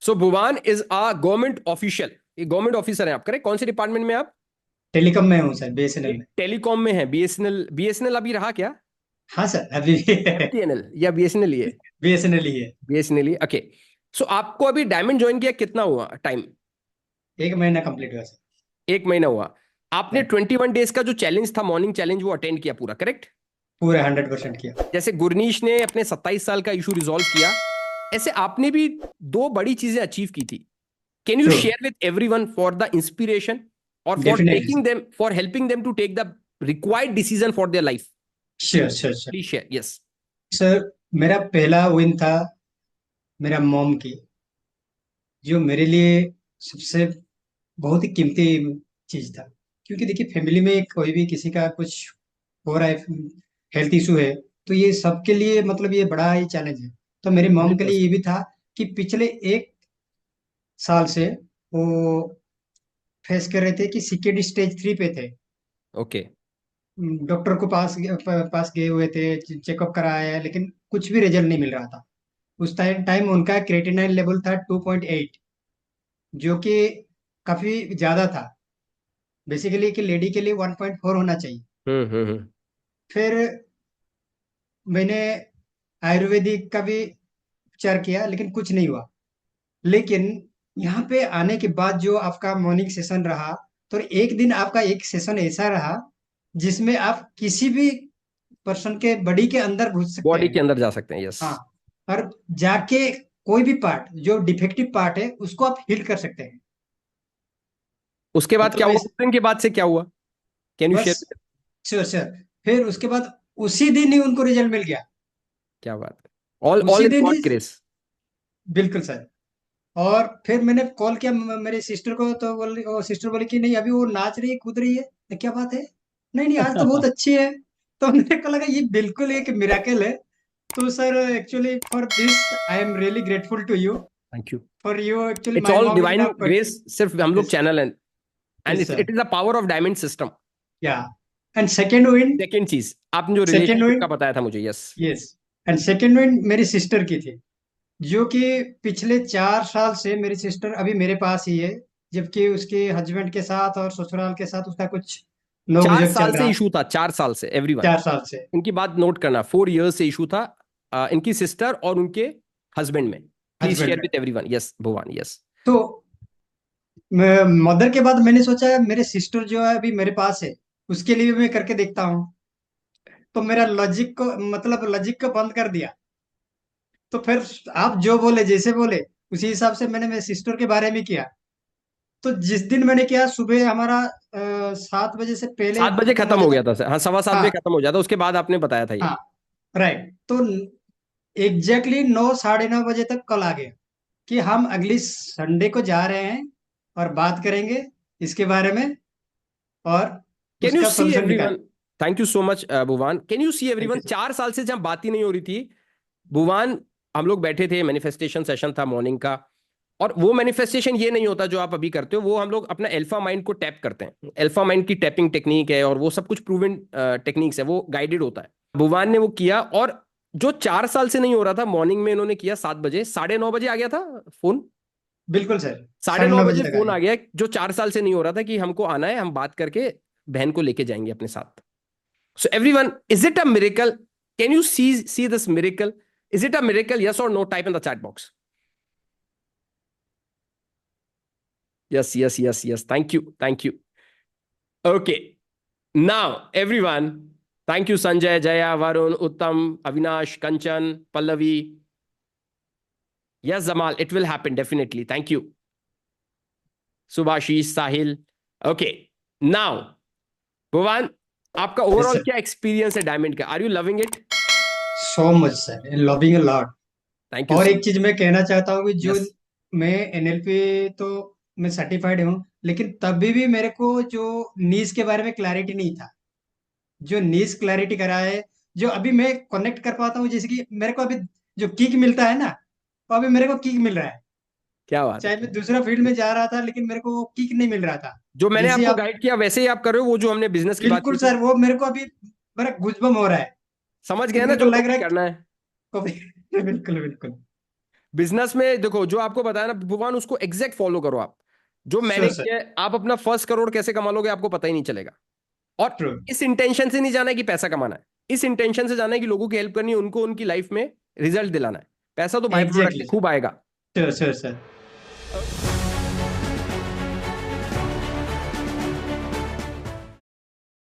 So Bhuvan is a government official, ये government officer है आप, करेक्ट? कौन से डिपार्टमेंट में आप? टेलीकॉम में हूँ सर, बीएसएनएल में। टेलीकॉम में है, बीएसएनएल। बीएसएनएल अभी रहा क्या? हाँ सर, अभी भी एमटीएनएल या बीएसएनएल ही है? बीएसएनएल ही है। बीएसएनएल ही, ओके। सो आपको अभी डायमंड ज्वाइन किया कितना हुआ टाइम? 1 महीना कंप्लीट हुआ सर। एक महीना हुआ। आपने राइट। 21 डेज का जो चैलेंज था, मॉर्निंग चैलेंज, वो अटेंड किया पूरा, करेक्ट? पूरा 100% किया। जैसे गुरनीश ने अपने 27 साल का इशू रिजॉल्व किया, ऐसे आपने भी दो बड़ी चीजें अचीव की थी। Can you true. Share with everyone for the inspiration और for definitely taking sir. Them, for helping them to take the required decision for their life? Sure sure sure. Please share. Yes. Sir, मेरा पहला win था मेरा mom की, जो मेरे लिए सबसे बहुत ही कीमती चीज था। क्योंकि देखिए, फैमिली में कोई भी किसी का कुछ हो रहा है, हेल्थ इशू है, तो ये सबके लिए मतलब ये बड़ा ही चैलेंज है। तो मेरी मॉम के लिए 100%। ये भी था कि पिछले 1 साल से वो फेस कर रहे थे कि सीकेडी स्टेज 3 पे थे। ओके। डॉक्टर को पास गए हुए थे, चेकअप कराया है, लेकिन कुछ भी रिजल्ट नहीं मिल रहा था। उस टाइम टाइम उनका क्रेटिनाइन लेवल था 2.8, जो कि काफी ज्यादा था। बेसिकली कि लेडी के लिए 1.4 होना चाहिए। हम्म। फिर मैंने आयुर्वेदिक का भी उपचार किया, लेकिन कुछ नहीं हुआ। लेकिन यहाँ पे आने के बाद जो आपका मॉर्निंग सेशन रहा, तो एक दिन आपका एक सेशन ऐसा रहा जिसमें आप किसी भी पर्सन के बॉडी के अंदर घुस सकते बॉडी हैं। के अंदर जा सकते हैं, यस। हाँ। और जाके कोई भी पार्ट जो डिफेक्टिव पार्ट है उसको आप हील कर सकते हैं। उसके बाद क्या मतलब हुआ? इस उस दिन के बाद से क्या हुआ? कैन यू बस। शेयर? Sure sure. फिर उसके बाद उसी दिन ही उनको रिजल्ट मिल गया। क्या बात है, ऑल ऑल उसी इन दिन ही। God grace. बिल्कुल सर। और फिर मैंने कॉल किया मेरे सिस्टर को, तो बोली, वो सिस्टर बोली कि नहीं, अभी वो नाच रही है, कूद रही है। तो क्या बात है? नहीं नहीं, आज तो बहुत अच्छी है। तो मेरे को लगा ये बिल्कुल एक मिराकल है। तो sir, actually for this I am really grateful to you. Thank you. For you actually it's my all mom is divine now grace, सिर्फ हम लोग यस। चैनल हैं। And yes it sir. It is the power of diamond system. Yeah. And second win. Second चीज, आपने जो second relationship win. का बताया था मुझे, yes. Yes. And second win मेरी सिस्टर की थी, जो कि पिछले 4 साल से मेरी सिस्टर अभी मेरे पास ही है। जबकि उसके हस्बैंड के साथ और ससुराल के साथ उसका कुछ चार नोक-झोंक चल साल से रहा। इशू था, 4 साल से, एवरीवन। 4 साल से। इनकी बात नोट करना, 4 years से इशू था, इनकी सिस्टर और उनके हस्बैंड में। प्लीज हस्बैंड शेयर में। With everyone. Yes Bhuvan, yes. तो मदर के बाद मैंने सोचा मेरे सिस्टर जो है अभी मेरे पास है, उसके लिए भी मैं करके देखता हूँ। तो मेरा लॉजिक को बंद कर दिया। तो फिर आप जो बोले, जैसे बोले, उसी हिसाब से मैंने मेरे सिस्टर के बारे में किया। तो जिस दिन मैंने किया, सुबह हमारा 7 बजे से पहले 7 बजे खत्म हो खत्म हो जाता। गया था सर, हाँ, 7:15 बजे हाँ। खत्म हो जाता, उसके बाद आपने बताया था ये। हाँ। राइट। तो एग्जैक्टली 9, 9:30 बजे तक कल आ गया कि हम अगली संडे को जा रहे हैं और बात करेंगे इसके बारे में, और कैन यू उसका सी सोल्यूशन निकाल। Everyone? Thank you so much Bhuvan. Can you see thank everyone, you sir. 4 साल से जब बात ही नहीं हो रही थी, भुवन, हम लोग बैठे थे, मैनिफेस्टेशन सेशन था मॉर्निंग का। और वो मैनिफेस्टेशन ये नहीं होता जो आप अभी करते हो, वो हम लोग अपना अल्फा माइंड को टैप करते हैं। अल्फा माइंड की टैपिंग टेक्निक है, और वो सब कुछ प्रूवन टेक्निक्स है, वो गाइडेड होता है। भुवन ने वो किया, और जो 4 साल से नहीं हो रहा था, मॉर्निंग में इन्होंने किया 7 बजे, 9:30 बजे आ गया था फोन। बिल्कुल सर। साढ़े साढ़े नौ नौ बजे बजे तक आ फोन गया। आ गया, जो 4 साल से नहीं हो रहा था, कि हमको आना है, हम बात करके बहन को लेके जाएंगे अपने साथ। So everyone, is it a miracle? Can you see this miracle? Is it a miracle, yes or no? Type in the chat box. Yes, yes, yes, yes. Thank you, thank you. Okay, now everyone, thank you Sanjay, Jaya, Varun, Uttam, Avinash, Kanchan, Pallavi. Yes, Zamal, it will happen definitely. Thank you. Subhashish, Sahil. Okay, now Bhuvan, आपका yes overall sir. क्या experience है diamond का? Are you loving it? So much sir, loving a lot. Thank you और so एक चीज मैं कहना चाहता हूँ कि मच। जो यस। मैं एनएलपी, तो मैं सर्टिफाइड हूँ, लेकिन तभी भी मेरे को जो नीज के बारे में क्लैरिटी नहीं था। जो नीज क्लैरिटी करा है, जो अभी मैं कनेक्ट कर पाता हूँ, जैसे कि मेरे को अभी जो किक मिलता है ना, वो अभी मेरे को किक मिल रहा है। क्या बात है, चाहे क्या मैं बात दूसरा फील्ड में जा रहा था, लेकिन मेरे को वो किक नहीं मिल रहा था। जो मैंने जैसे आपको आप। गाइड किया वैसे ही आप कर रहे हो, वो जो हमने बिजनेस की बात बिल्कुल की थी। सर, वो मेरे को अभी मेरा गुजबम हो रहा है समझ कि गए ना मेरे को जो लग कभी रहा है करना है? कभी बिल्कुल बिल्कुल। बिजनेस में देखो जो आपको बताया ना भगवान, उसको एग्जैक्ट फॉलो करो आप। जो मैंने श्योर सर। किया है, आप अपना फर्स्ट करोड़ कैसे कमा लोगे आपको पता ही नहीं चलेगा। और ट्रू। इस इंटेंशन से नहीं जाना है कि पैसा कमाना है, इस इंटेंशन से जाना है कि लोगों की हेल्प करनी है, उनको उनकी लाइफ में रिजल्ट दिलाना है। पैसा तो बाय प्रोडक्ट है, एग्जैक्टली सर। खूब आएगा। Sure sure sir.